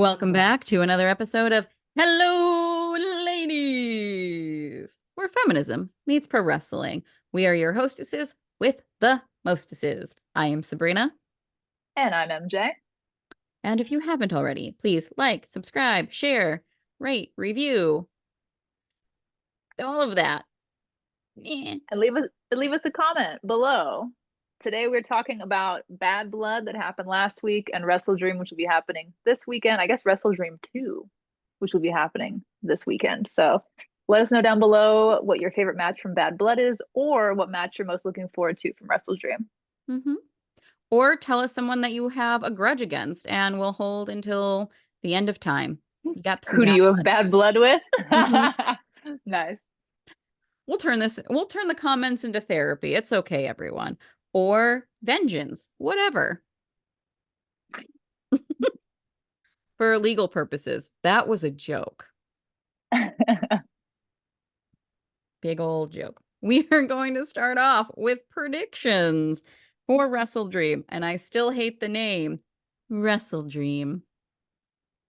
Welcome back to another episode of Hello, Ladies, where feminism meets pro wrestling. We are your hostesses with the mostesses. I am Sabrina. And I'm MJ. And if you haven't already, please like, subscribe, share, rate, review, all of that. And leave us a comment below. Today we're talking about Bad Blood that happened last week and Wrestledream, which will be happening this weekend. I guess Wrestledream 2, which will be happening this weekend. So let us know down below what your favorite match from Bad Blood is, or what match you're most looking forward to from Wrestledream. Mm-hmm. Or tell us someone that you have a grudge against, and we'll hold until the end of time. You got some Who do bad you have blood. bad blood with? Mm-hmm. Nice. We'll turn the comments into therapy. It's okay, everyone. Or vengeance, whatever. For legal purposes. That was a joke. Big old joke. We are going to start off with predictions for Wrestledream, and I still hate the name Wrestledream.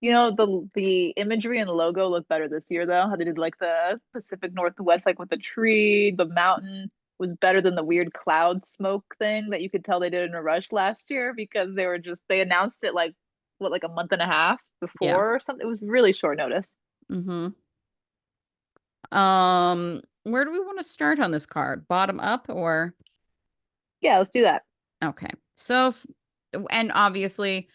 You know, the imagery and logo look better this year though. How they did like the Pacific Northwest, like with the tree, the mountain was better than the weird cloud smoke thing that you could tell they did in a rush last year because they announced it like what, like a month and a half Yeah. before or something. It was really short notice. Mm-hmm. Where do we want to start on this card? Bottom up or Yeah, let's do that. okay. So and obviously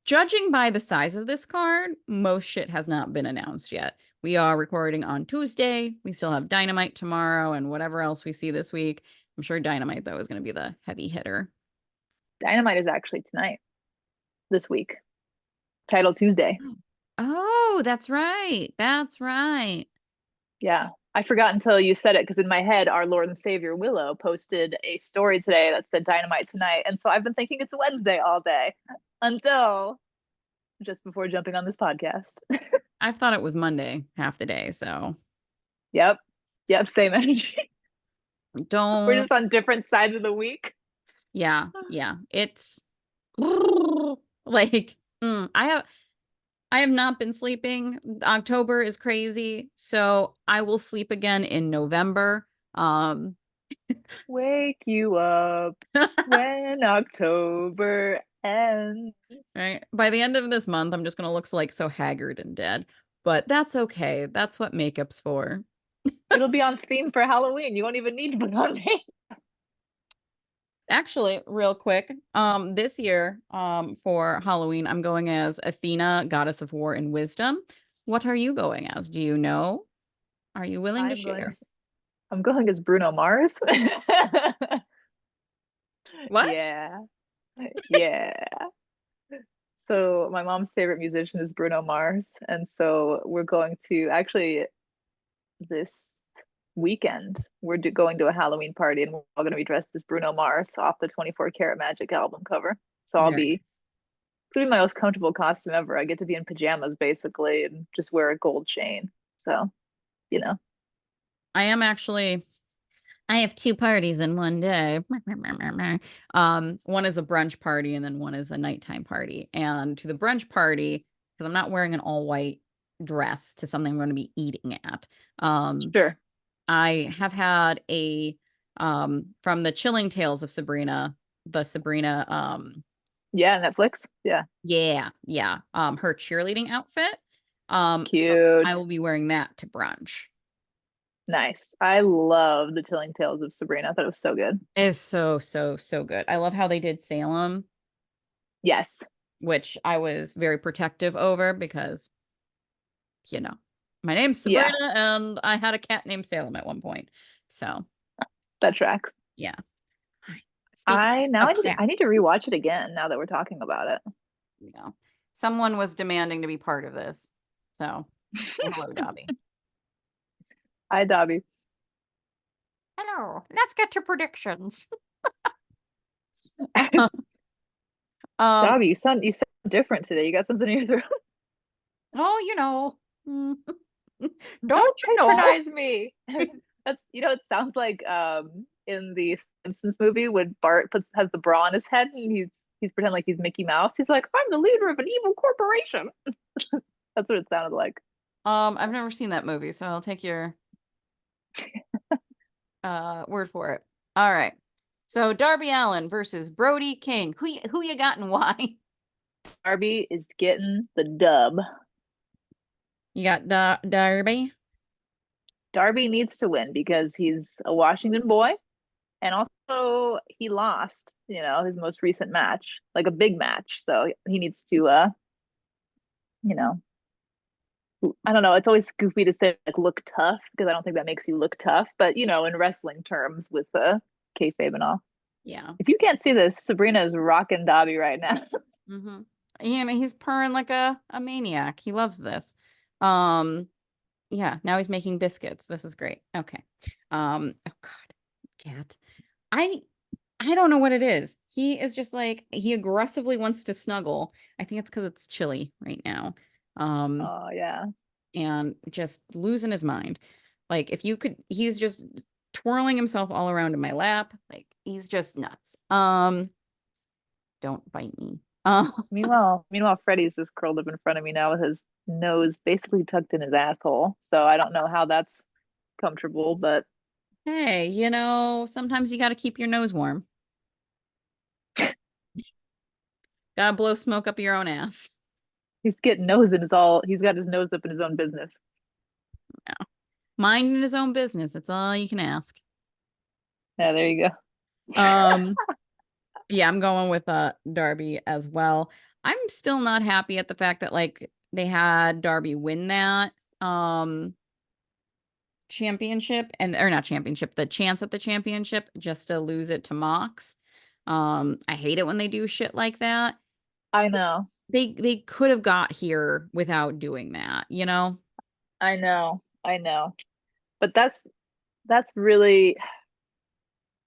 judging by the size of this card, most shit has not been announced yet. We are recording on Tuesday. We still have Dynamite tomorrow and whatever else we see this week. I'm sure Dynamite, though, is going to be the heavy hitter. Dynamite is actually tonight, this week. Title Tuesday. Oh, that's right. That's right. Yeah. I forgot until you said it because in my head, our Lord and Savior Willow posted a story today that said Dynamite tonight. And so I've been thinking it's Wednesday all day until just before jumping on this podcast. I thought it was Monday half the day, so Yep. Yep. Same energy. We're don't. just on different sides of the week. Yeah, yeah. It's like I have not been sleeping. October is crazy, so I will sleep again in November. Wake you up when October ends. Right. By the end of this month, I'm just gonna look like so haggard and dead. But that's okay. That's what makeup's for. It'll be on theme for Halloween. You won't even need to put on makeup. Actually, real quick, this year, for Halloween, I'm going as Athena, goddess of war and wisdom. What are you going as? Do you know? Are you willing to I'm going share? I'm going as Bruno Mars. What? Yeah. Yeah. So my mom's favorite musician is Bruno Mars, and so we're going to actually this weekend going to a Halloween party, and we're all going to be dressed as Bruno Mars off the 24 Karat Magic album cover. So Very nice. it's gonna be my most comfortable costume ever. I get to be in pajamas basically and just wear a gold chain. So, you know. I am actually I have two parties in one day. One is a brunch party and then one is a nighttime party. And to the brunch party, because I'm not wearing an all white dress to something I'm going to be eating at. Sure. I have had a from the Chilling Tales of Sabrina, the Sabrina Yeah, Netflix. Yeah. yeah, her cheerleading outfit. So I Cute. will be wearing that to brunch. Nice. I love the Chilling Tales of Sabrina. I thought it was so good. It is so good. I love how they did Salem, Yes. which I was very protective over because, you know, my name's Yeah, Sabrina and I had a cat named Salem at one point. So, that tracks. yeah. Speaking of cat, I need to rewatch it again now that we're talking about it. someone was demanding to be part of this. So, say hello, Dobby. Hi, Dobby. Hello, let's get to predictions. Um, Dobby, you sound different today. You got something in your throat. oh, Don't don't you know? patronize me. That's it sounds like in the Simpsons movie when Bart has the bra on his head and he's he's pretending like he's Mickey Mouse. He's like, I'm the leader of an evil corporation. That's what it sounded like. I've never seen that movie, so I'll take your word for it. All right. So Darby Allin versus Brody King. Who you got and why? Darby is getting the dub. You got Darby. Darby needs to win because he's a Washington boy, and also he lost, his most recent match, like a big match. So he needs to, you know, I don't know. It's always goofy to say like look tough because I don't think that makes you look tough, but in wrestling terms with kayfabe and all. Yeah. If you can't see this, Sabrina is rocking Dobby right now. Mm-hmm. He's purring like a maniac. He loves this. Um, yeah, now he's making biscuits. This is great. Okay. Oh God, cat. I I don't know what it is. He is just like he aggressively wants to snuggle. I think it's because it's chilly right now. Um, Oh yeah. and just losing his mind. Like if you could, he's just twirling himself all around in my lap. Like he's just nuts. Don't bite me. Meanwhile, Freddie's just curled up in front of me now with his nose basically tucked in his asshole. So I don't know how that's comfortable, but Hey, sometimes you got to keep your nose warm. Gotta blow smoke up your own ass. he's getting nose in his all. He's got his nose up in his own business. Yeah. Minding his own business. That's all you can ask. Yeah, there you go. Um, yeah, I'm going with Darby as well. I'm still not happy at the fact that like they had Darby win that championship and or not championship, the chance at the championship just to lose it to Mox. I hate it when they do shit like that. I know. They could have got here without doing that, you know? I know. I know. But that's really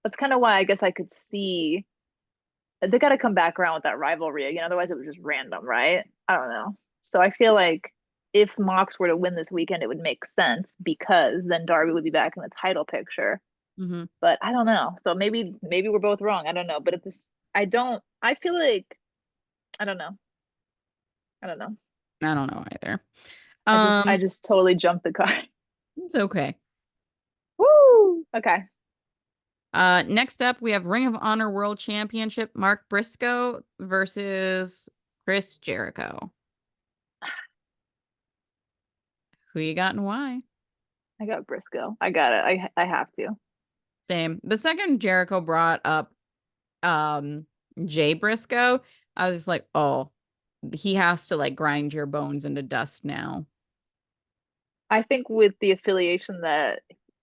that's kind of why I guess I could see they got to come back around with that rivalry again. Otherwise, it was just random, right? I don't know. So I feel like if Mox were to win this weekend, it would make sense because then Darby would be back in the title picture. Hmm. But I don't know. So maybe we're both wrong. I don't know. But at this, I don't. I feel like I don't know. I don't know. I don't know either. I Um, just totally jumped the car. it's okay. Woo! Okay. Next up, we have Ring of Honor World Championship, Mark Briscoe versus Chris Jericho. Who you got and why? I got Briscoe. I got it. I have to. Same. The second Jericho brought up um Jay Briscoe, I was just like, oh, he has to like grind your bones into dust now. I think with the affiliation that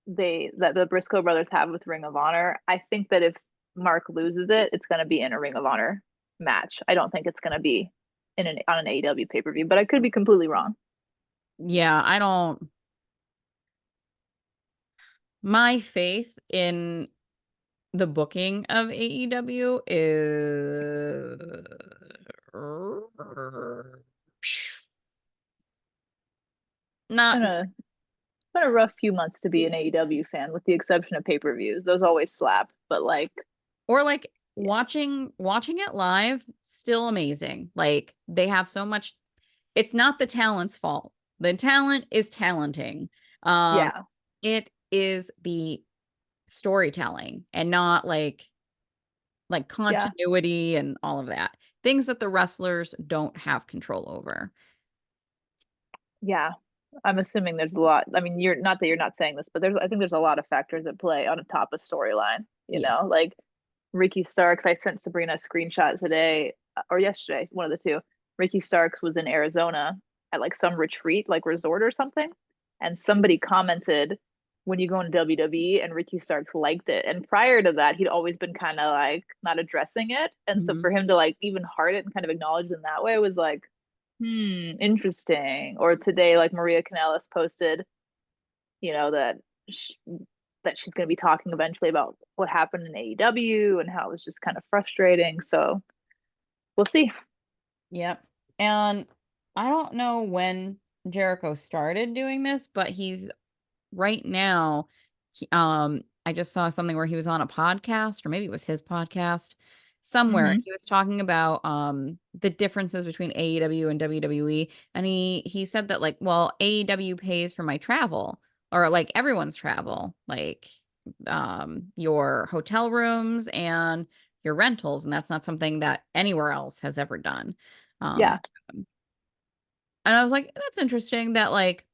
the Briscoe brothers have with Ring of Honor, I think that if Mark loses it, it's going to be in a Ring of Honor match. I don't think it's going to be on an AEW pay-per-view, but I could be completely wrong. Yeah, I don't my faith in the booking of AEW is It's not been a rough few months to be an AEW fan, with the exception of pay-per-views. Those always slap, but like, or like yeah, watching it live still amazing. Like they have so much, it's not the talent's fault. The talent is talenting. um yeah, it is the storytelling and not like yeah, continuity and all of that, things that the wrestlers don't have control over. yeah. I'm assuming there's a lot. I mean, you're not that you're not saying this, but I think there's a lot of factors at play on a top of storyline. Yeah. Like Ricky Starks. I sent Sabrina a screenshot today or yesterday, one of the two. Ricky Starks was in Arizona at like some retreat, like resort or something, and somebody commented when you go into WWE, and Ricky Starks liked it. And prior to that, he'd always been kind of like not addressing it, and so Hmm. for him to like even heart it and kind of acknowledge in that way was like, interesting. Or today, like Maria Kanellis posted, that sh that she's going to be talking eventually about what happened in AEW and how it was just kind of frustrating. So we'll see. Yep. And I don't know when Jericho started doing this, but he's right now I just saw something where he was on a podcast or maybe it was his podcast somewhere Mm-hmm. he was talking about the differences between AEW and WWE, and he said that like, well, AEW pays for my travel, or like everyone's travel, like your hotel rooms and your rentals, and that's not something that anywhere else has ever done. Um Yeah. and I was like, that's interesting that like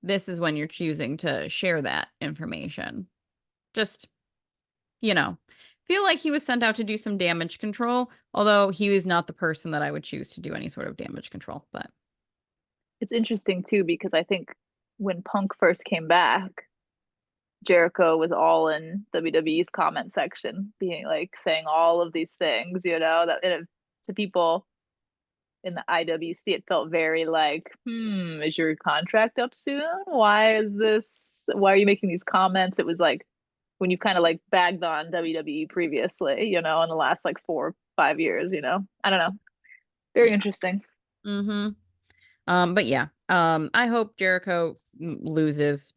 this is when you're choosing to share that information. Just, you know, feel like he was sent out to do some damage control, although he was not the person that I would choose to do any sort of damage control. But It's interesting too because I think when Punk first came back, Jericho was all in WWE's comment section, being like saying all of these things, that to people in the IWC, it felt very like, is your contract up soon? Why are you making these comments? It was like when you've kind of like bagged on WWE previously, in the last like 4 or 5 years, I don't know. Very yeah. interesting. Mm-hmm. But yeah, I hope Jericho loses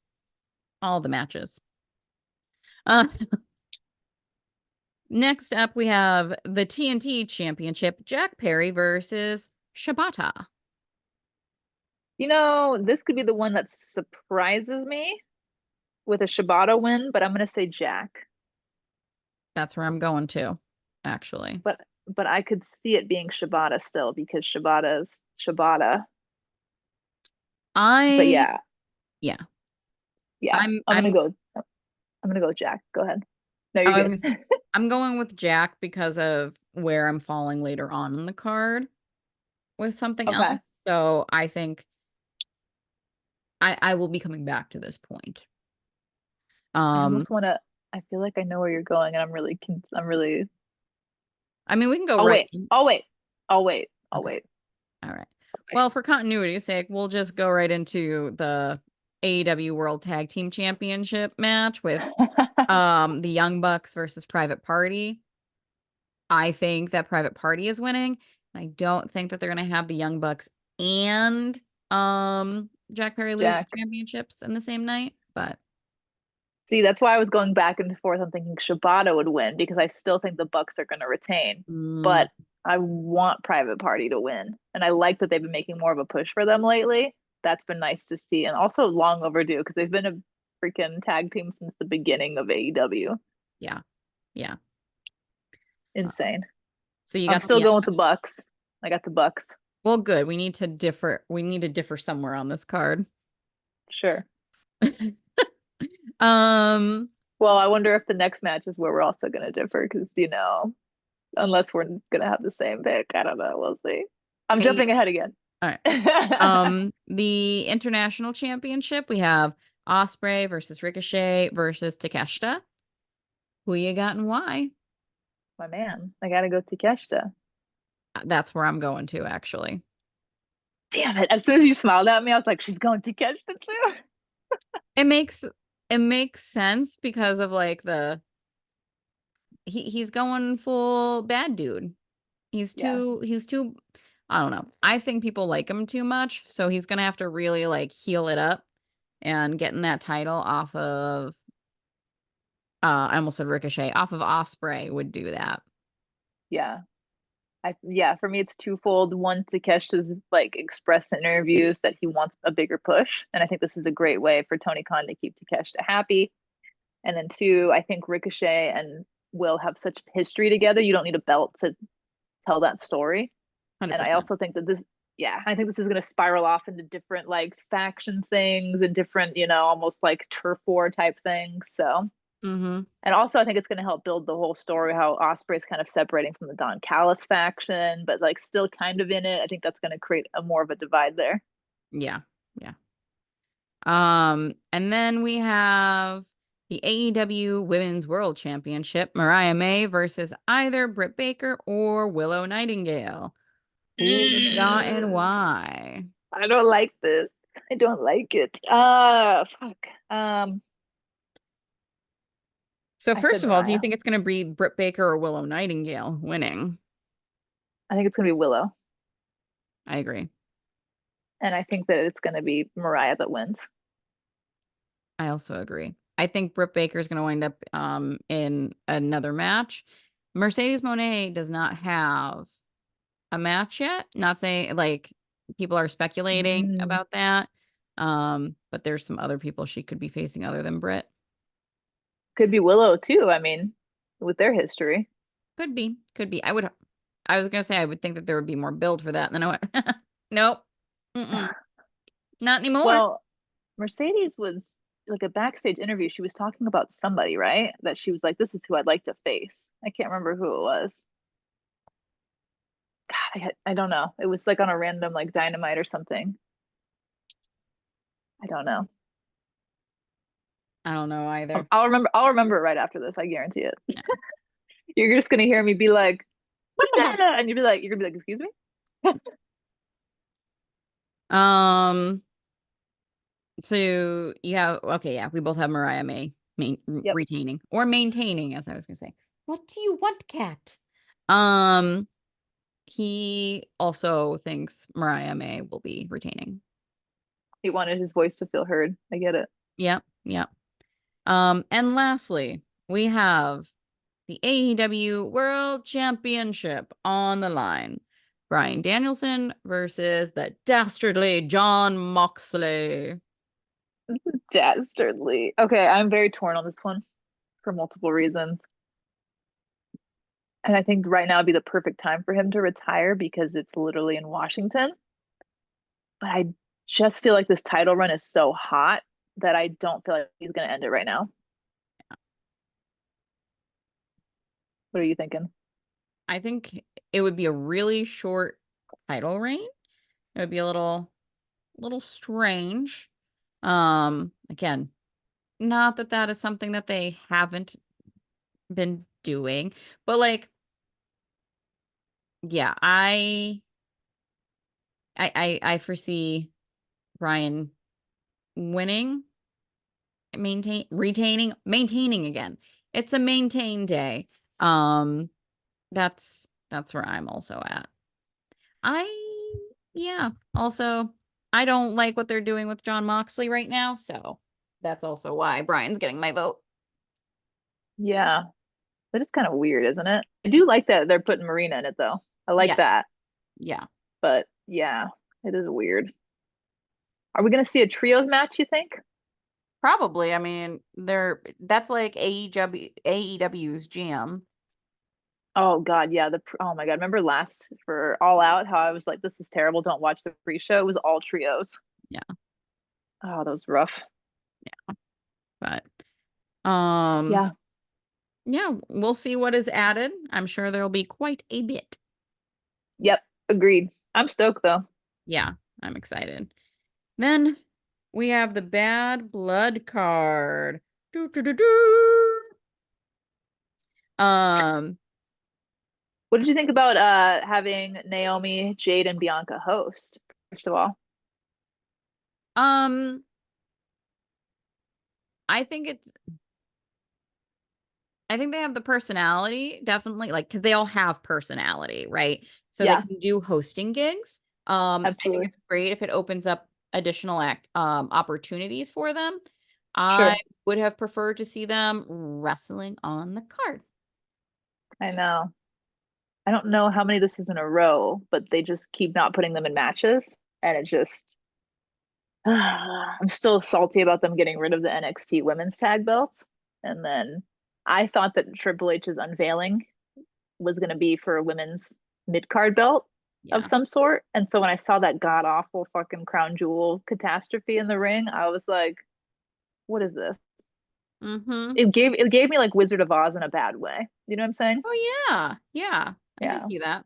all the matches. Uh, next up, we have the TNT Championship, Jack Perry versus Shibata. This could be the one that surprises me with a Shibata win, but I'm gonna say Jack. That's where I'm going to, actually. But I could see it being Shibata still because Shibata's Shibata. But I yeah, yeah, yeah, I'm I'm gonna I'm go. I'm gonna go with Jack. Go ahead. No, you're I was good. gonna say, I'm going with Jack because of where I'm falling later on in the card with something Okay. else. So I think I will be coming back to this point. I Um, almost wanna. I feel like I know where you're going, and I'm really. I mean, we can go I'll right. wait. I'll wait. I'll wait. I'll Okay. wait. All right. Well, for continuity's sake, we'll just go right into the AEW World Tag Team Championship match with the Young Bucks versus Private Party. I think that Private Party is winning. I don't think that they're gonna have the Young Bucks and Jack Perry lose the Jack. championships in the same night, but See, that's why I was going back and forth. I'm thinking Shibata would win because I still think the Bucks are going to retain. mm, But I want Private Party to win. And I like that they've been making more of a push for them lately. That's been nice to see. And also long overdue because they've been a freaking tag team since the beginning of AEW. yeah. Yeah. Uh, Insane. so you I'm got still the going with the Bucks. I got the Bucks. well, good. We need to differ. We need to differ somewhere on this card. Sure. Um, Well, I wonder if the next match is where we're also going to differ because, unless we're going to have the same pick. I don't know. We'll see. I'm a jumping ahead again. all right. The international championship, we have Osprey versus Ricochet versus Takeshita. Who you got and why? My man, I gotta go Takeshita. That's where I'm going to actually. Damn it. As soon as you smiled at me, I was like, she's going Takeshita too. It makes it makes sense because of like he's going full bad dude. Yeah. He's too I don't know. I think people like him too much, so he's gonna have to really like heal it up and getting that title off of I almost said Ricochet, off of Osprey would do that. Yeah. For me it's twofold. One, Takeshita's like expressed in interviews that he wants a bigger push. And I think this is a great way for Tony Khan to keep Takeshita happy. And then two, I think Ricochet and Will have such history together. You don't need a belt to tell that story. And I 100%. also think that I think this is going to spiral off into different like faction things and different, almost like turf war type things. So, Mhm. and also I think it's going to help build the whole story how Osprey's kind of separating from the Don Callis faction, but like still kind of in it. I think that's going to create a more of a divide there. Yeah. Yeah. And then we have the AEW Women's World Championship, Mariah May versus either Britt Baker or Willow Nightingale. Who you got and Mm, why? I don't like this. I don't like it. Fuck. So I first said of all, do you Mariah. think it's going to be Britt Baker or Willow Nightingale winning? I think it's going to be Willow. I agree. And I think that it's going to be Mariah that wins. I also agree. I think Britt Baker is going to wind up in another match. Mercedes Moné does not have a match yet. Not saying like people are speculating Mm, about that. But there's some other people she could be facing other than Britt. could be Willow too. I mean, with their history. Could be, could be. I was gonna say I would think that there would be more build for that, and then I went, nope, mm-mm, not anymore. Well, Mercedes was like a backstage interview. She was talking about somebody, right? That she was like, "This is who I'd like to face." I can't remember who it was. God, I don't know. It was like on a random like Dynamite or something. I don't know. I don't know either. I'll remember. I'll remember it right after this. I guarantee it. You're just gonna hear me be like, and you're gonna be like, "Excuse me." Um, so you have okay, yeah, we both have Mariah Yep. retaining or maintaining, as I was gonna say. What do you want, cat? Um, he also thinks Mariah May will be retaining. He wanted his voice to feel heard. I get it. Yep, yep. And lastly, we have the AEW World Championship on the line. Bryan Danielson versus the dastardly John Moxley. Dastardly. Okay, I'm very torn on this one for multiple reasons. And I think right now would be the perfect time for him to retire because it's literally in Washington. But I just feel like this title run is so hot that I don't feel like he's going to end it right now. What are you thinking? I think it would be a really short title reign. It would be a little strange. Again, not that that is something that they haven't been doing, but like, yeah, I foresee Brian winning, maintaining again. It's a maintain day. Um, that's where I'm also at. I yeah. Also, I don't like what they're doing with John Moxley right now, so that's also why Brian's getting my vote. Yeah, that is kind of weird, isn't it? I do like that they're putting Marina in it though. I like Yes. that. Yeah. But yeah, it is weird. Are we going to see a trios match, you think? Probably. I mean, that's like AEW's jam. Oh God, yeah. Oh my God, remember last for All Out how I was like, this is terrible. Don't watch the pre-show. It was all trios. Yeah. Oh, that was rough. But um Yeah. yeah, we'll see what is added. I'm sure there'll be quite a bit. Yep. Agreed. I'm stoked though. Yeah, I'm excited. Then we have the Bad Blood card. Doo, doo, doo, doo. Um, What did you think about having Naomi, Jade, and Bianca host, first of all? um, I think it's I think they have the personality, definitely, like, because they all have personality, right? So they Yeah, can do hosting gigs. I think absolutely. it's great if it opens up additional opportunities for them. I Sure. would have preferred to see them wrestling on the card. I know. I don't know how many this is in a row, but they just keep not putting them in matches. And it just, I'm still salty about them getting rid of the NXT women's tag belts. And then I thought that Triple H's unveiling was going to be for a women's mid card belt of Yeah. some sort. And so when I saw that god awful fucking crown jewel catastrophe in the ring, I was like, what is this? Mm-hmm. It gave me like Wizard of Oz in a bad way. You know what I'm saying? Oh yeah. Yeah. I can Yeah. see that.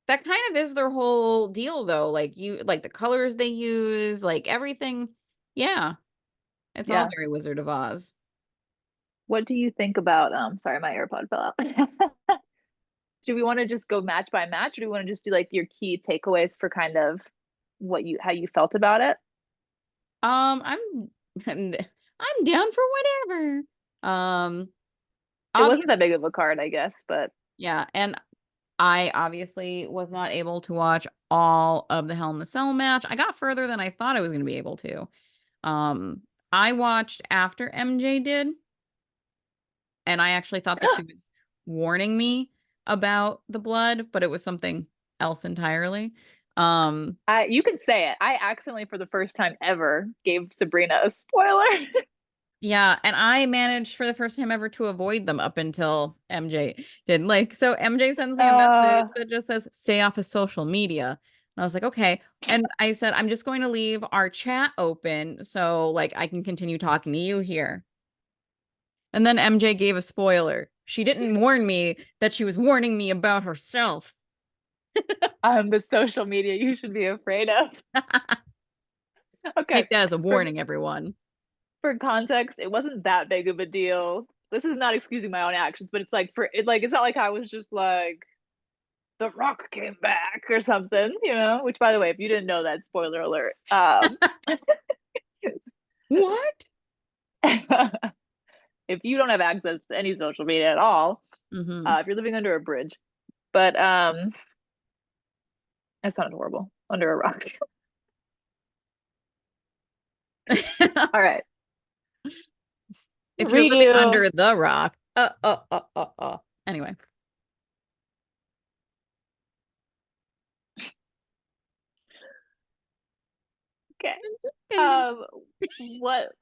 That kind of is their whole deal though. Like like the colors they use, like everything. Yeah. It's all Yeah. very Wizard of Oz. What do you think about sorry, my AirPod fell out. Do we want to just go match by match, or do we want to just do like your key takeaways for kind of what you how you felt about it? I'm I'm down for whatever. Um, It wasn't obvious, that big of a card, I guess, but yeah, and I obviously was not able to watch all of the Hell in the Cell match. I got further than I thought I was going to be able to. I watched after MJ did, and I actually thought that she was warning me about the blood, but it was something else entirely. Um, You can say it. I accidentally, for the first time ever, gave Sabrina a spoiler. yeah, and I managed for the first time ever to avoid them up until MJ did. Like, so MJ sends me a message uh, that just says, stay off of social media. And I was like, okay. And I said, I'm just going to leave our chat open so like I can continue talking to you here. And then MJ gave a spoiler. She didn't warn me that she was warning me about herself. the social media you should be afraid of. Okay, Take that as a for warning, everyone. for context, it wasn't that big of a deal. This is not excusing my own actions, but it's like for it, like it's not like I was just like The Rock came back or something, you know. Which, by the way, if you didn't know that, spoiler alert. What? If you don't have access to any social media at all, Hmm. if you're living under a bridge, but it sounded horrible under a rock. All right, If you're living Ryu. under the rock. Anyway. Okay. And Um, what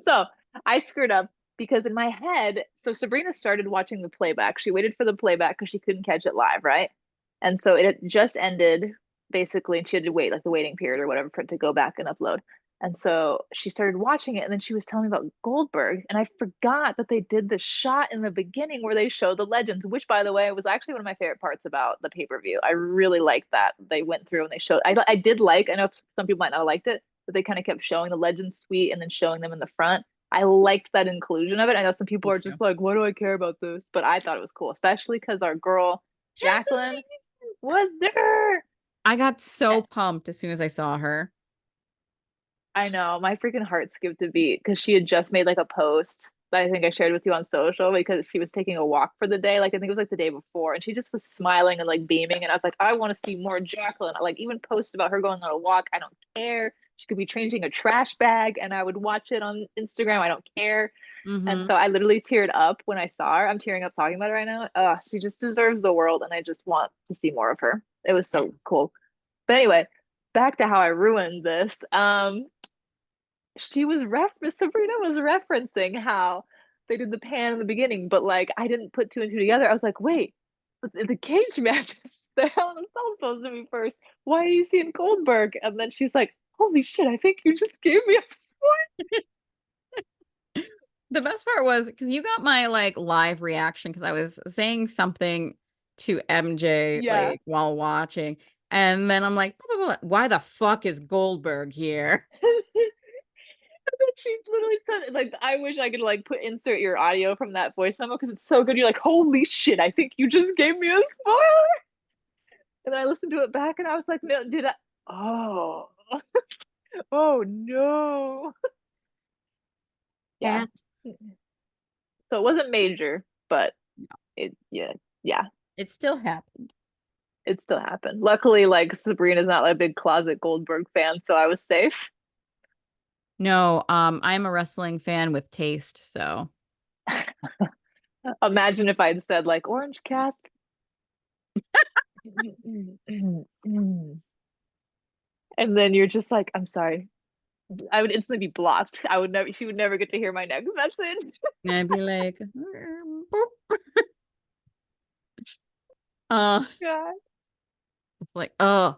So I screwed up because in my head, so Sabrina started watching the playback. She waited for the playback because she couldn't catch it live, right? And so it had just ended basically, and she had to wait like the waiting period or whatever for it to go back and upload. And so she started watching it, and then she was telling me about Goldberg, and I forgot that they did the shot in the beginning where they show the legends, which, by the way, was actually one of my favorite parts about the pay-per-view. I really liked that they went through and they showed. I did like. I know some people might not have liked it, but they kind of kept showing the legends suite and then showing them in the front. I liked that inclusion of it. I know some people me are too. just like, "What do I care about this?" But I thought it was cool, especially because our girl Jacqueline was there. I got so pumped as soon as I saw her. I know my freaking heart skipped a beat because she had just made like a post that I think I shared with you on social because she was taking a walk for the day. Like I think it was like the day before, and she just was smiling and like beaming. And I was like, I want to see more Jacqueline. I like even post about her going on a walk. I don't care. She could be changing a trash bag, and I would watch it on Instagram. I don't care. And Hmm. so I literally teared up when I saw her. I'm tearing up talking about it right now. She just deserves the world, and I just want to see more of her. It was so Yes. cool. But anyway, back to how I ruined this. Sabrina was referencing how they did the pan in the beginning, but like I didn't put two and two together. I was like, wait, the cage match is the Hell in a Cell supposed to be first. Why are you seeing Goldberg? And then she's like, holy shit, I think you just gave me a spoil. The best part was because you got my like live reaction because I was saying something to MJ Yeah. like while watching, and then I'm like, "Blah, blah, blah. Why the fuck is Goldberg here?" She literally said like I wish I could like put insert your audio from that voice memo because it's so good. You're like, holy shit, I think you just gave me a spoiler. And then I listened to it back and I was like, no, did I oh oh no. Yeah. Cat. So it wasn't major, but No, it yeah, it still happened. it still happened. Luckily, like Sabrina's not like a big closet Goldberg fan, so I was safe. No, I'm a wrestling fan with taste, so Imagine if I'd said like Orange Cast. And then you're just like, I'm sorry. I would instantly be blocked. I would never she would never get to hear my next message. and I'd be like, boop. uh, God. it's like, oh,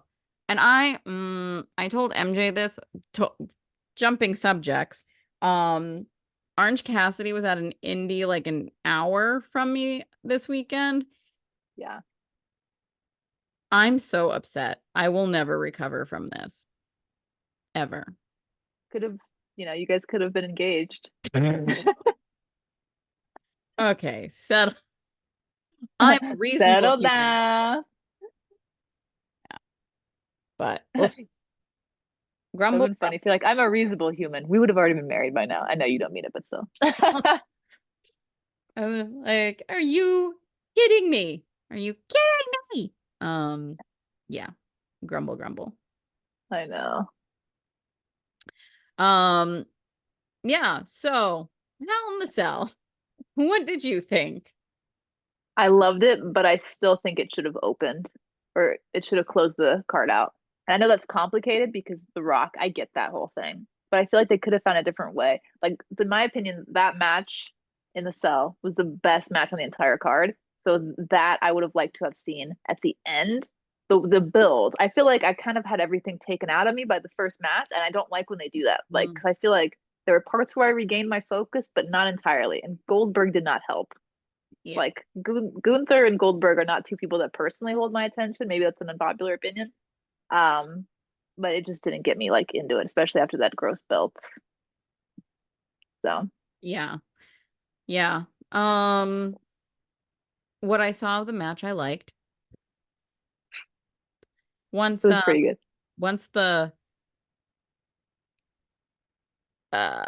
and I told MJ this, to, jumping subjects. Um, Orange Cassidy was at an indie like an hour from me this weekend. Yeah. I'm so upset. I will never recover from this ever. Could have, you guys could have been engaged. Okay, settle. I'm a reasonable Settle human, down. but oof, That would grumble, have been funny. If grumble. you're like, I'm a reasonable human, we would have already been married by now. I know you don't mean it, but still. I was like, are you kidding me? Are you kidding me? Yeah, grumble, grumble. I know. Yeah, so Hell in the Cell. What did you think? I loved it, but I still think it should have opened or it should have closed the card out. And I know that's complicated because The Rock, I get that whole thing. But I feel like they could have found a different way. Like, in my opinion, that match in the cell was the best match on the entire card. So that I would have liked to have seen at the end. The build. I feel like I kind of had everything taken out of me by the first match, and I don't like when they do that. Like, Mm, I feel like there were parts where I regained my focus, but not entirely. And Goldberg did not help. yeah. Like Gunther and Goldberg are not two people that personally hold my attention. Maybe that's an unpopular opinion. Um, but it just didn't get me like into it, especially after that gross belt. So Yeah. Yeah. Um, what I saw of the match I liked. it Once was pretty good. once the uh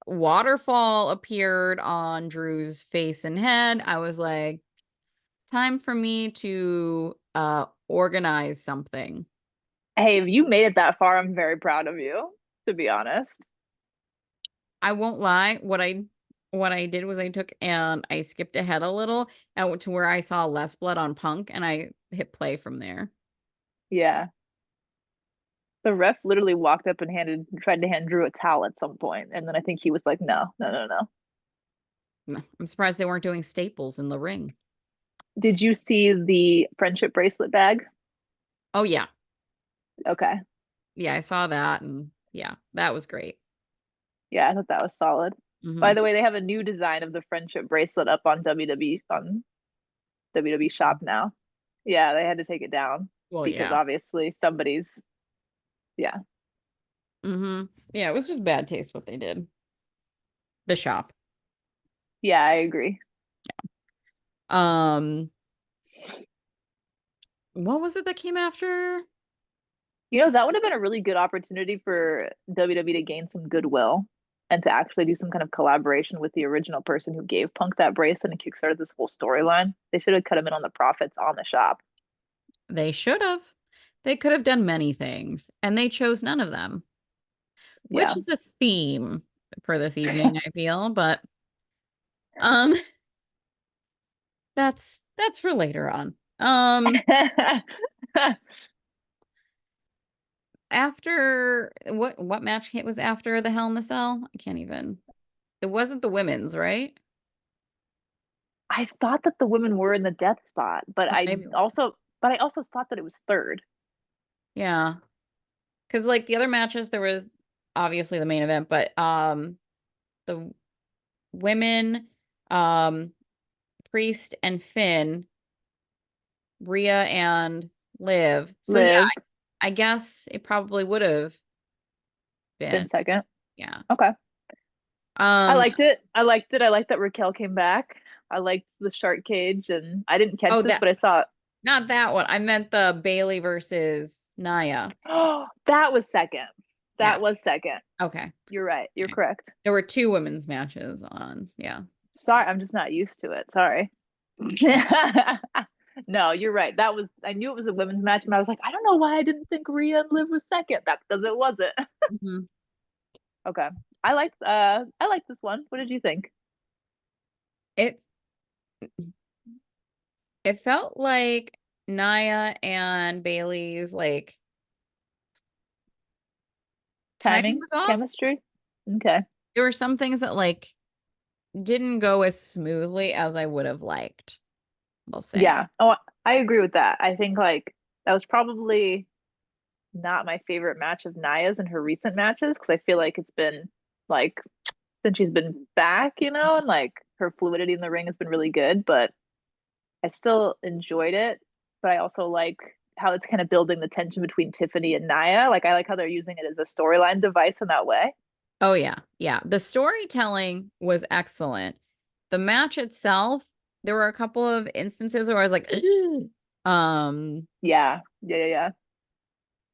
waterfall appeared on Drew's face and head, I was like, time for me to organize something. Hey, if you made it that far, I'm very proud of you, to be honest. I won't lie, what I did was I took and I skipped ahead a little out to where I saw less blood on Punk and I hit play from there. Yeah. The ref literally walked up and tried to hand Drew a towel at some point, and then I think he was like, no, no, no, no. I'm surprised they weren't doing staples in the ring. Did you see the friendship bracelet bag? Oh yeah. Okay. Yeah, I saw that and yeah, that was great. Yeah, I thought that was solid. By Hmm. the way, they have a new design of the friendship bracelet up on WWE Shop now. Yeah, they had to take it down Well, because yeah. obviously somebody's yeah. Hmm. Yeah, it was just bad taste what they did. The shop. Yeah, I agree. Um, what was it that came after? You know, that would have been a really good opportunity for WWE to gain some goodwill and to actually do some kind of collaboration with the original person who gave Punk that bracelet and kickstarted this whole storyline. They should have cut him in on the profits on the shop. They should have. They could have done many things, and they chose none of them, which Yeah. is a theme for this evening, I feel, but um that's for later on. After what match hit was after the Hell in the Cell? I can't even. It wasn't the women's, right? I thought that the women were in the death spot, Oh, maybe. but I also thought that it was third. Yeah. Because like the other matches, there was obviously the main event, but the women, um, Priest and Finn, Rhea and Liv. So yeah, Liv I guess it probably would have been been. second. Yeah. Okay. I Um, liked it. I liked it. I liked that Raquel came back. I liked the shark cage, and I didn't catch oh this, that but I saw it. not that one. I meant the Bailey versus Nia. Oh, that was second. Yeah. That was second. Okay. You're right. You're Okay. correct. There were two women's matches on. Yeah. Sorry, I'm just not used to it. Sorry. No, you're right. That was I knew it was a women's match, but I was like, I don't know why I didn't think Rhea and Liv was second. That's because it wasn't. Mhm. Okay. I liked this one. What did you think? It it felt like Nia and Bailey's like timing Timing? was off. Chemistry? Okay. There were some things that like didn't go as smoothly as I would have liked, we'll say. Yeah. Oh, I agree with that. I think like that was probably not my favorite match of Naya's in her recent matches because I feel like it's been like since she's been back, and like her fluidity in the ring has been really good, but I still enjoyed it. But I also like how it's kind of building the tension between Tiffany and Naya. Like I like how they're using it as a storyline device in that way. Oh yeah. Yeah. The storytelling was excellent. The match itself, there were a couple of instances where I was like, um, Yeah. Yeah, yeah, yeah.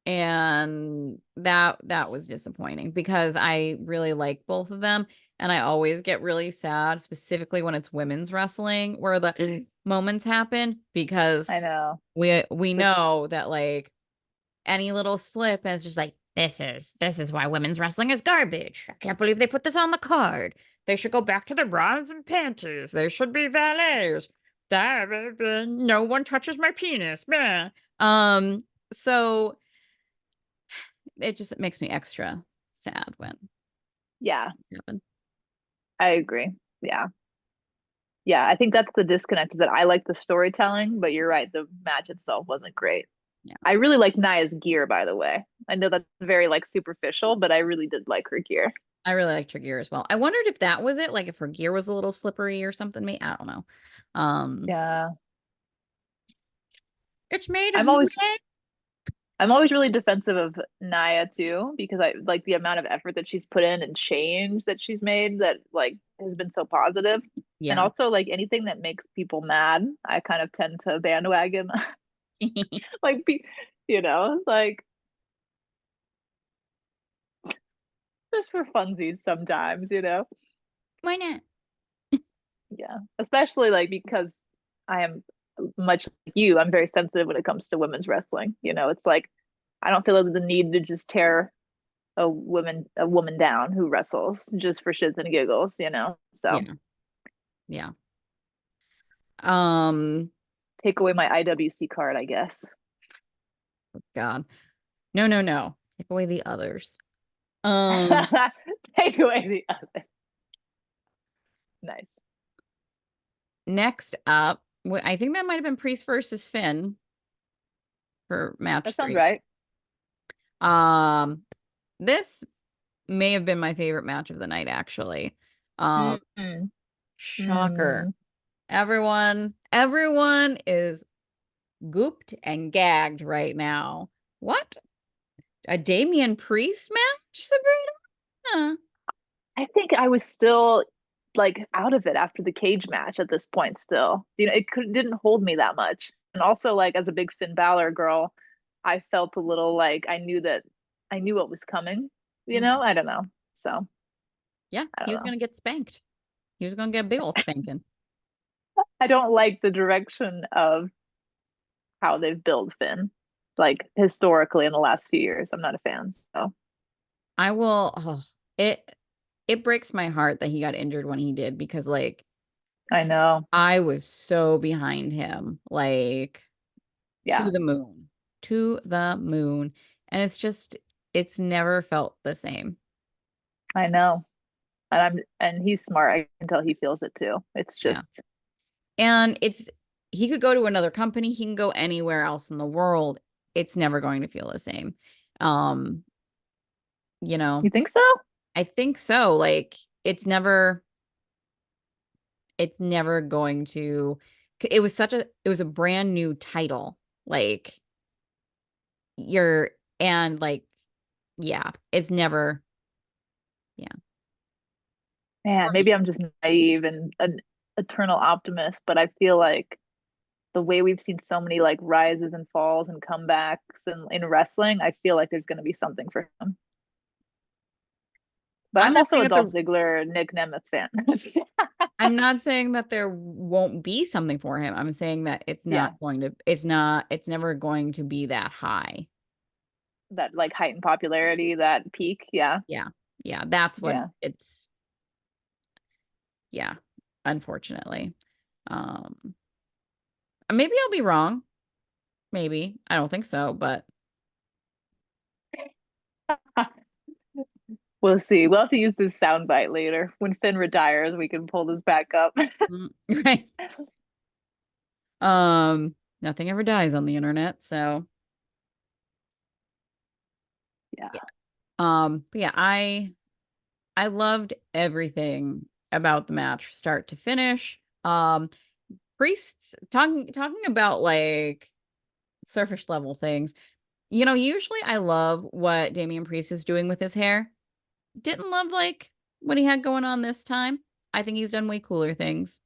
and that was disappointing because I really like both of them and I always get really sad specifically when it's women's wrestling where the moments happen because I know. we This know that like any little slip is just like this is why women's wrestling is garbage. I can't believe they put this on the card. They should go back to their bras and panties. They should be valets. No one touches my penis. Meh. So it makes me extra sad when Yeah, things happen. I agree. Yeah. Yeah, I think that's the disconnect is that I like the storytelling, but you're right, the match itself wasn't great. Yeah. I really like Naya's gear, by the way. I know that's very like superficial, but I really did like her gear. I really liked her gear as well. I wondered if that was it, like if her gear was a little slippery or something. Maybe I don't know. Um, Yeah. it's made of I'm always metal. I'm always really defensive of Naya too, because I like the amount of effort that she's put in and change that she's made that like has been so positive. And Yeah. also like anything that makes people mad, I kind of tend to bandwagon. Like like just for funsies sometimes. Why not? Yeah. Especially like because I am much like you, I'm very sensitive when it comes to women's wrestling. It's like I don't feel the need to just tear a woman down who wrestles just for shits and giggles. So Yeah. Yeah. Um, take away my IWC card, I guess. God. No, no, no. Take away the others. Um, Take away the other. Nice. next up, I think that might have been Priest versus Finn for match That sounds 3. right. Um, this may have been my favorite match of the night, actually. Um, Mm-mm. shocker. Mm. Everyone is gooped and gagged right now. What? A Damian Priest match, Sabrina? I think I was still like out of it after the cage match at this point still. It didn't hold me that much. And also like as a big Finn Balor girl, I felt a little like I knew what was coming, Mhm. I don't know. So, Yeah, I he don't was know. gonna get spanked. He was gonna get a big old spanking. I don't like the direction of how they've built Finn, like historically in the last few years. I'm not a fan. So, I will. Oh, it it breaks my heart that he got injured when he did because like I know. I was so behind him, like to Yeah, the moon, to the moon, and it's never felt the same. I know. And he's smart. I can tell he feels it too. It's Yeah, just and he could go to another company, he can go anywhere else in the world. It's never going to feel the same. Um, you know, you think so? I think so. Like it's never going to it was a brand new title. Like you're and like yeah, it's never yeah. Man, For me. maybe I'm just naive and an eternal optimist, but I feel like the way we've seen so many like rises and falls and comebacks and in wrestling, I feel like there's going to be something for him. But I'm I'm not also saying a that Dolph there Ziggler, Nick Nemeth fan. I'm not saying that there won't be something for him. I'm saying that Yeah, it's never going to be that high. that like heightened popularity, that peak. Yeah, Yeah. Yeah, that's what yeah. it's yeah, unfortunately. Um maybe I'll be wrong. Maybe. I don't think so, but We'll see. We'll have to use this soundbite later. When Finn retires, we can pull this back up. right. Nothing ever dies on the internet, so Yeah. yeah. But yeah, I loved everything about the match, start to finish. Priests talking about like surface level things. Usually I love what Damian Priest is doing with his hair. Didn't love like what he had going on this time. I think he's done way cooler things.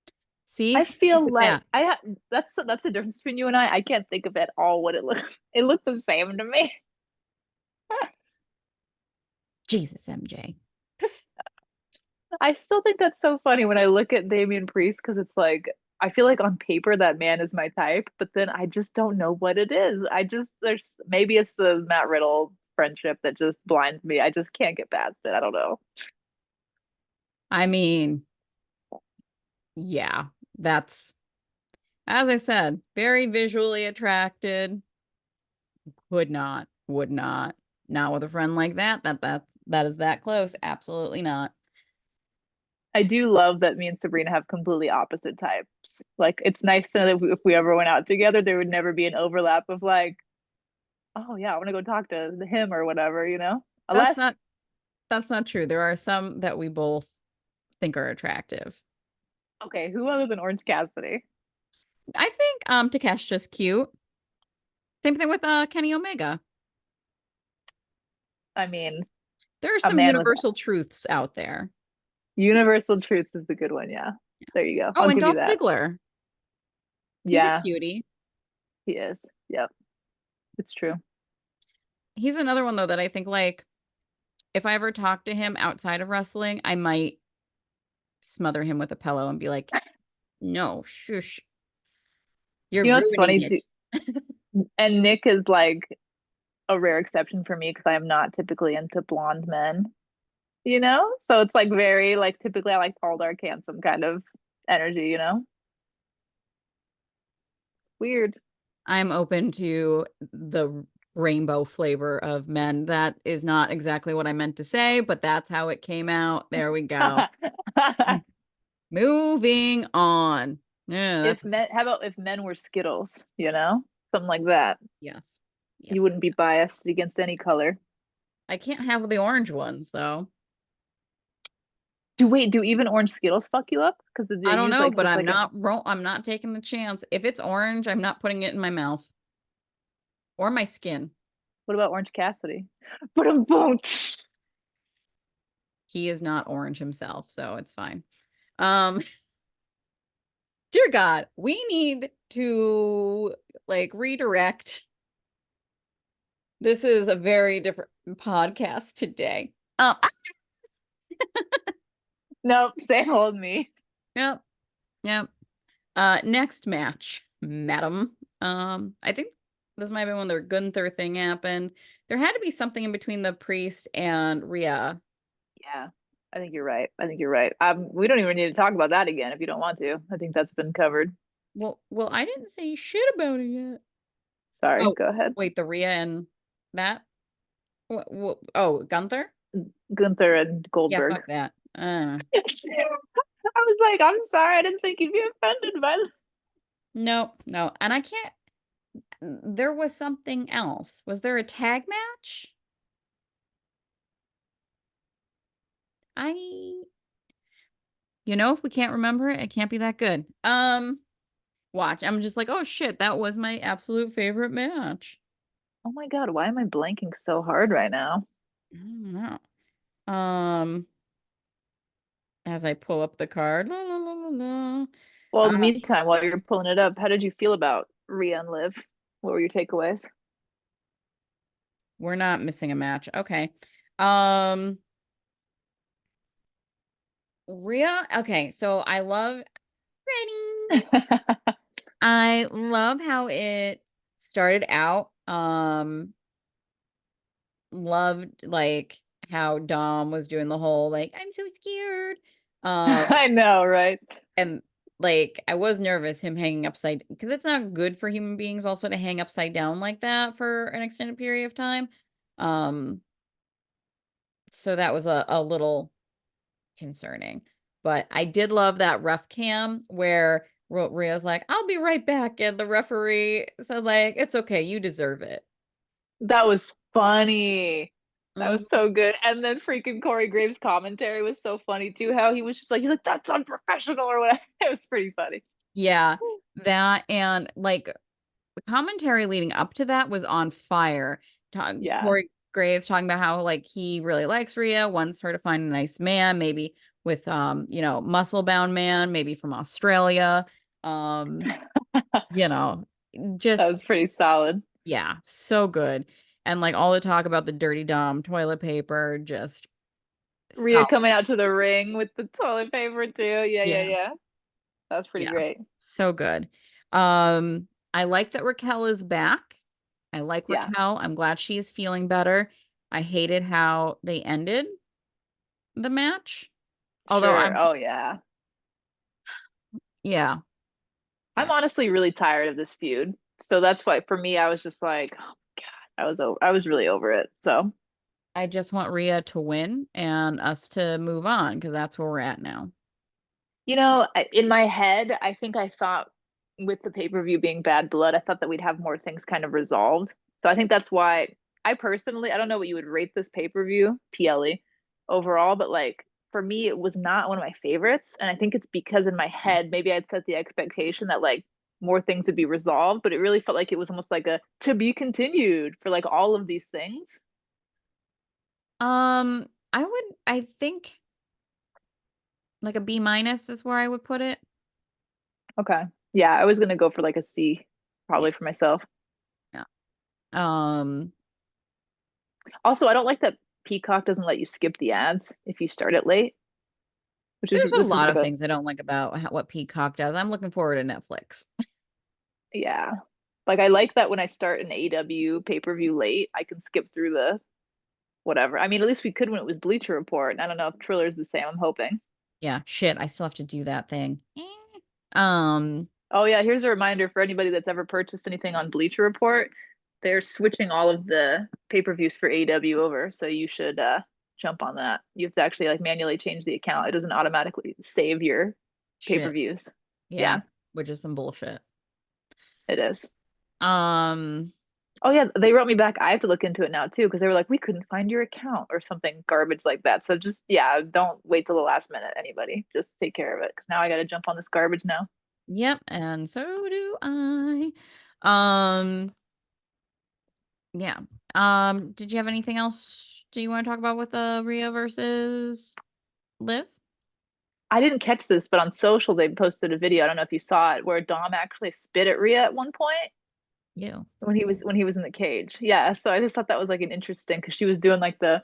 I See? Look feel at like that. that's the difference between you and I. I can't think of at all what it looked. It looked the same to me. Jesus, MJ. I still think that's so funny when I look at Damian Priest because it's like I feel like on paper that man is my type, but then I just don't know what it is. There's maybe it's the Matt Riddle friendship that just blinds me. I just can't get past it. I don't know. I mean, yeah. That's, as I said, very visually attracted. Would not. Not with a friend like that. That is that close. Absolutely not. I do love that me and Sabrina have completely opposite types. Like, it's nice to know that if we ever went out together, there would never be an overlap of like, oh yeah, I want to go talk to him or whatever, you know? That's Unless, not that's not true. There are some that we both think are attractive. okay, who other than Orange Cassidy? I think Takesh's just cute. Same thing with Kenny Omega. I mean, There are a some man with universal truths out there. universal truths is the good one. Yeah. There you go. Oh, I'll and give you Dolph that. Ziggler. He's a Yeah, cutie. he is. Yep, it's true. He's another one though that I think like if I ever talk to him outside of wrestling, I might smother him with a pillow and be like, "No, shush, you're You know what's ruining funny too? it." And Nick is like a rare exception for me because I am not typically into blonde men, you know? So it's like very like typically I like tall, dark, handsome kind of energy, you know? Weird. I'm open to the rainbow flavor of men. That is not exactly what I meant to say, but that's how it came out. There we go. Moving on. Yeah, If that's men, how about if men were Skittles, you know? Something like that. yes. Yes, You yes, wouldn't be yes. biased against any color. I can't have the orange ones though. Do even orange Skittles fuck you up? Because they I don't use know, like but just like a I'm not taking the chance. If it's orange, I'm not putting it in my mouth or my skin. what about Orange Cassidy? But a boom. He is not orange himself, so it's fine. Um, dear God, we need to like redirect. This is a very different podcast today. Nope, same old me. Yep, yep. Next match, madam. I think this might have been when the Gunther thing happened. There had to be something in between the priest and Rhea. Yeah, I think you're right. I think you're right. We don't even need to talk about that again if you don't want to. I think that's been covered. Well, I didn't say shit about it yet. Sorry, Oh, go ahead. wait, the Rhea and that? Oh, Gunther? Gunther and Yeah, Goldberg. fuck that. I was like, I'm sorry, I didn't think you'd be offended by that. No, no. And I can't, there was something else. Was there a tag match? I, if we can't remember it, it can't be that good. Watch. I'm just like, oh shit, that was my absolute favorite match. Oh my God, why am I blanking so hard right now? I don't know. As I pull up the card. La, la, la, la, la. Well, in the Uh, meantime, while you're pulling it up, how did you feel about Rhea and Liv? What were your takeaways? we're not missing a match. Okay. Um, Rhea. Okay, so I love Ready. I love how it started out. Loved like how Dom was doing the whole like I'm so scared. I know, right? And like I was nervous him hanging upside because it's not good for human beings also to hang upside down like that for an extended period of time. Um, so that was a little concerning. But I did love that ref cam where Rhea's like, I'll be right back. And the referee said, like, it's okay, you deserve it. That was funny. That was Mhm. so good. And then freaking Corey Graves' commentary was so funny too. How he was just like, he's like, that's unprofessional or whatever. It was pretty funny. Yeah, that and like the commentary leading up to that was on fire. Yeah. Corey Graves talking about how like he really likes Rhea, wants her to find a nice man, maybe with muscle bound man, maybe from Australia. Um, you know, That was just pretty solid. yeah, so good. And like all the talk about the dirty Dom toilet paper, just Rhea solid. coming out to the ring with the toilet paper too. Yeah, yeah, Yeah, yeah. That was pretty yeah, great. so good. I like that Raquel is back. I like Yeah, Raquel. I'm glad she is feeling better. I hated how they ended the match. Although sure. I'm, Oh yeah. Yeah. I'm Yeah. honestly really tired of this feud. So that's why for me, I was just like, oh my God, I was really over it. So, I just want Rhea to win and us to move on because that's where we're at now. in my head, I think I thought with the pay-per-view being Bad Blood, I thought that we'd have more things kind of resolved. So I think that's why I personally, I don't know what you would rate this pay-per-view, PLE overall, but like for me, it was not one of my favorites. And I think it's because in my head, maybe I'd set the expectation that like more things would be resolved, but it really felt like it was almost like a to be continued for like all of these things. I think like a B minus is where I would put it. Okay. Yeah, I was gonna go for like a C, Yeah. probably for myself. Yeah. Um, Also, I don't like that Peacock doesn't let you skip the ads if you start it late, which is there's a this is lot like of a things I don't like about what Peacock does. I'm looking forward to Netflix. yeah. Like I like that when I start an AEW pay-per-view late, I can skip through the whatever. I mean, at least we could when it was Bleacher Report. And I don't know if Triller's the same. I'm hoping. Yeah, shit, I still have to do that thing. Um, Oh yeah, here's a reminder for anybody that's ever purchased anything on Bleacher Report. They're switching all of the pay-per-views for AEW over, so you should jump on that. You have to actually like manually change the account. It doesn't automatically save your shit. pay-per-views. Yeah, Yeah, which is some bullshit. it is. Um, Oh yeah, they wrote me back. I have to look into it now too because they were like, we couldn't find your account or something garbage like that. So just yeah, don't wait till the last minute, anybody. Just take care of it because now I got to jump on this garbage now. yep, and so do I. Um, yeah. Did you have anything else do you want to talk about with Rhea versus Liv? I didn't catch this, but on social they posted a video. I don't know if you saw it where Dom actually spit at Rhea at one point You. when he was in the cage. Yeah, so I just thought that was like an interesting because she was doing like the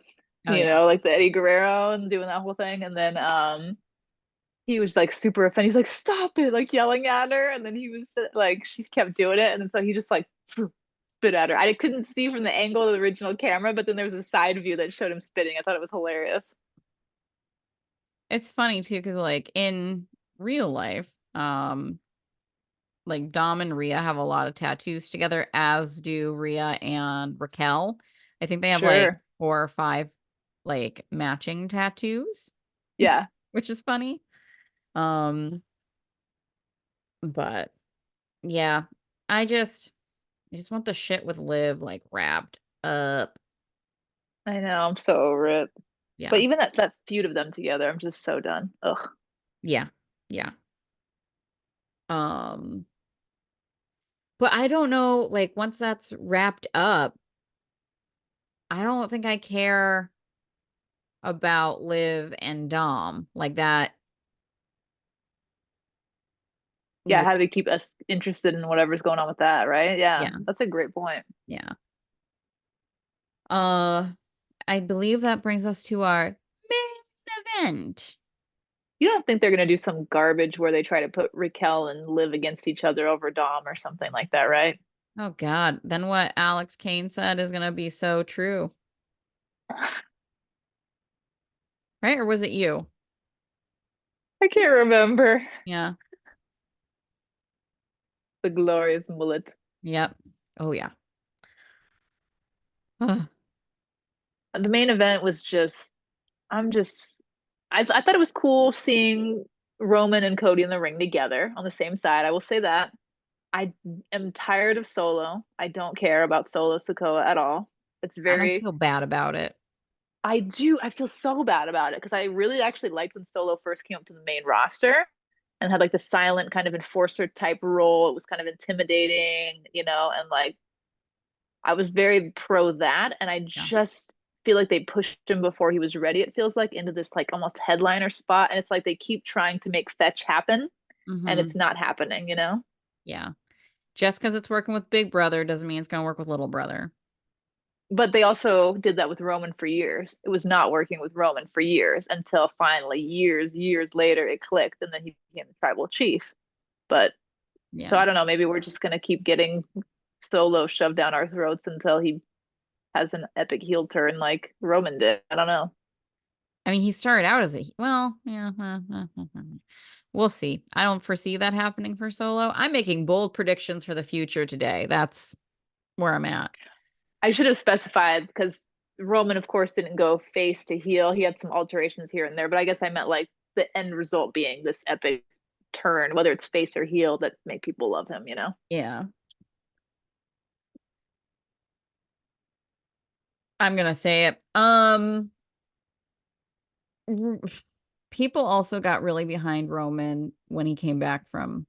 Oh yeah. like the Eddie Guerrero and doing that whole thing, and then he was like super offended. He's like, "Stop it!" Like yelling at her, and then he was like, she kept doing it, and then so he just like spit at her. I couldn't see from the angle of the original camera, but then there was a side view that showed him spitting. I thought it was hilarious. It's funny too, because like in real life, like Dom and Rhea have a lot of tattoos together, as do Rhea and Raquel. I think they have like Sure. 4 or 5 like matching tattoos, Yeah. which is funny. Um, but yeah, I just I just want the shit with Liv like wrapped up. I know. I'm so over it. But Yeah. even that feud of them together, I'm just so done. Ugh. Yeah. Yeah. Um, but I don't know, like once that's wrapped up, I don't think I care about Liv and Dom like that. Yeah, how Like, do we keep us interested in whatever's going on with that, right? Yeah, yeah, that's a great point. yeah. Uh, I believe that brings us to our main event. You don't think they're gonna do some garbage where they try to put Raquel and Liv against each other over Dom or something like that, right? Oh God, then what Alex Kane said is gonna be so true, right? Or was it you? I can't remember. Yeah. The glorious mullet. Yep. Oh yeah. Ugh. The main event was just, I'm just, I thought it was cool seeing Roman and Cody in the ring together on the same side. I will say that. I am tired of Solo. I don't care about Solo Sokoa at all. It's And I very, feel bad about it. I feel so bad about it because I really actually liked when Solo first came up to the main roster and had like the silent kind of enforcer type role. It was kind of intimidating, and like I was very pro that. And I Yeah. just feel like they pushed him before he was ready, it feels like, into this like almost headliner spot. And it's like they keep trying to make fetch happen and Mm-hmm. it's not happening. Yeah. Just because it's working with Big Brother doesn't mean it's gonna work with Little Brother. But they also did that with Roman for years. It was not working with Roman for years until finally, years later, it clicked and then he became the tribal chief. But so Yeah. I don't know, maybe we're just gonna keep getting Solo shoved down our throats until he has an epic heel turn like Roman did. I don't know. I mean, he started out as a well, yeah. We'll see. I don't foresee that happening for Solo. I'm making bold predictions for the future today. That's where I'm at. I should have specified because Roman, of course, didn't go face to heel. He had some alterations here and there, but I guess I meant like the end result being this epic turn, whether it's face or heel, that make people love him, you know? Yeah. I'm gonna say it. r- People also got really behind Roman when he came back from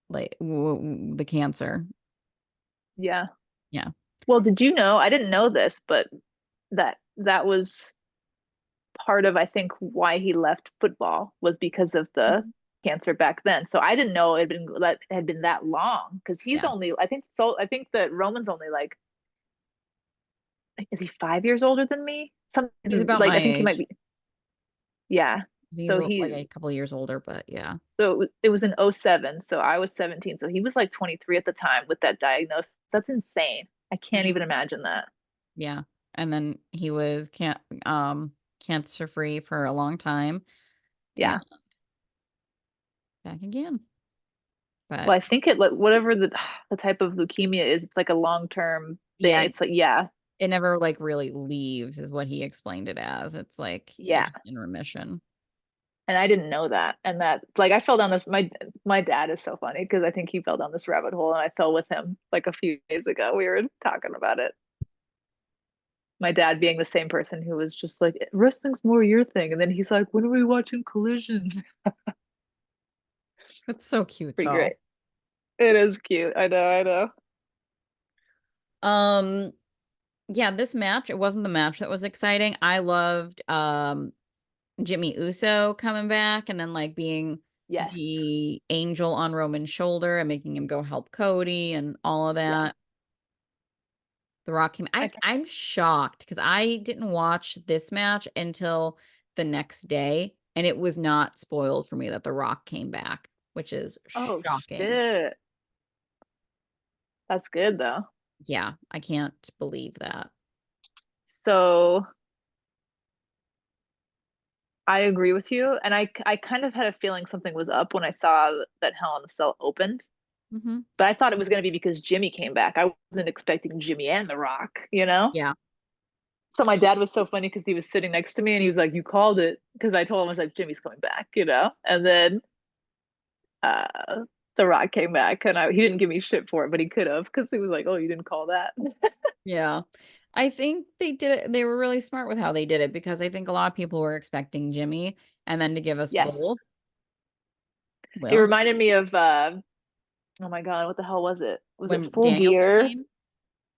like the cancer. Yeah. Yeah. Well, did you know? I didn't know this, but that was part of I think why he left football was because of the Mhm. cancer back then. So I didn't know it had been that long because he's Yeah. only I think so I think that Roman's only like is he 5 years older than me? He's Something about like my I think he might age. be yeah. He's So like he a couple years older, but yeah. it was in '07, so I was 17. So he was like 23 at the time with that diagnosis. That's insane. I can't even Mhm. imagine that. Yeah. And then he was cancer free for a long time and Yeah. back again. But Well, I think it like whatever the type of leukemia is, it's like a long-term thing. yeah, It's like yeah, it never like really leaves is what he explained it as. It's like you're yeah. just in remission. And I didn't know that. And that like I fell down this my dad is so funny because I think he fell down this rabbit hole and I fell with him like a few days ago. We were talking about it. My dad being the same person who was just like wrestling's more your thing. And then he's like, when are we watching collisions? That's so cute Pretty though. great. It is cute. I know. Um yeah, this match, it wasn't the match that was exciting. I loved Jimmy Uso coming back and then like being Yes. the angel on Roman's shoulder and making him go help Cody and all of Yeah. that. The Rock came. I I'm shocked because I didn't watch this match until the next day, and it was not spoiled for me that The Rock came back, which is oh shocking. shit. That's good though. Yeah, I can't believe that. So I agree with you. And I kind of had a feeling something was up when I saw that Hell in a Cell opened. Hmm. But I thought it was going to be because Jimmy came back. I wasn't expecting Jimmy and The Rock, you know? Yeah. So my dad was so funny because he was sitting next to me and he was like, "You called it." Because I told him, I was like, "Jimmy's coming back," you know? And then The Rock came back and he didn't give me shit for it, but he could have because he was like, "Oh, you didn't call that." Yeah. I think they did it. They were really smart with how they did it because I think a lot of people were expecting Jimmy and then to give us Yes. both. It Well, reminded me of oh my God, what the hell was it? Was it when Full Danielson Gear? came.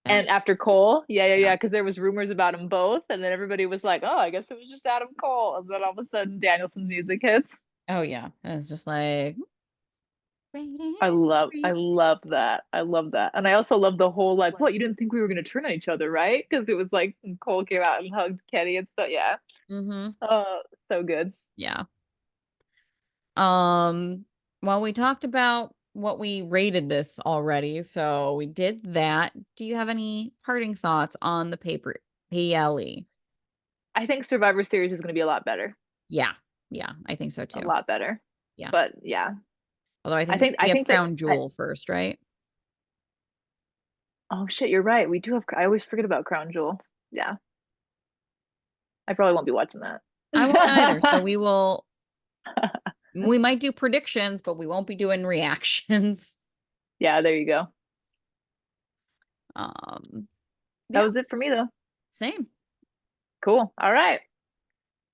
Yeah. And after Cole, Yeah. yeah, because there was rumors about them both, and then everybody was like, "Oh, I guess it was just Adam Cole," and then all of a sudden Danielson's music hits. Oh yeah. And it's just like I love that. I love that, and I also love the whole like, "What? You didn't think we were gonna turn on each other, right?" Because it was like when Cole came out and hugged Kenny and stuff. Yeah, hmm. so good. Yeah. Um, well, we talked about what we rated this already, so we did that. Do you have any parting thoughts on the paper PLE? I think Survivor Series is gonna be a lot better, Yeah. Yeah, I think so a too. lot better. Yeah. But yeah, Although I think I we have think that Crown Jewel first, right? oh shit, you're right. We do have. I always forget about Crown Jewel. Yeah, I probably won't be watching I won't either. So that. we might do predictions, but we won't be doing reactions. Yeah, there you go. Um, That yeah, was it for me though. same. Cool. All right.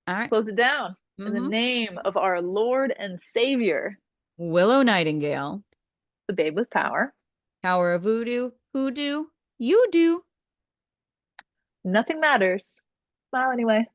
All right. Close it down. In the Mm-hmm. name of our Lord and Savior, Willow Nightingale, the Babe with Power. Power of Voodoo, Hoodoo, you do. Nothing matters. Smile anyway.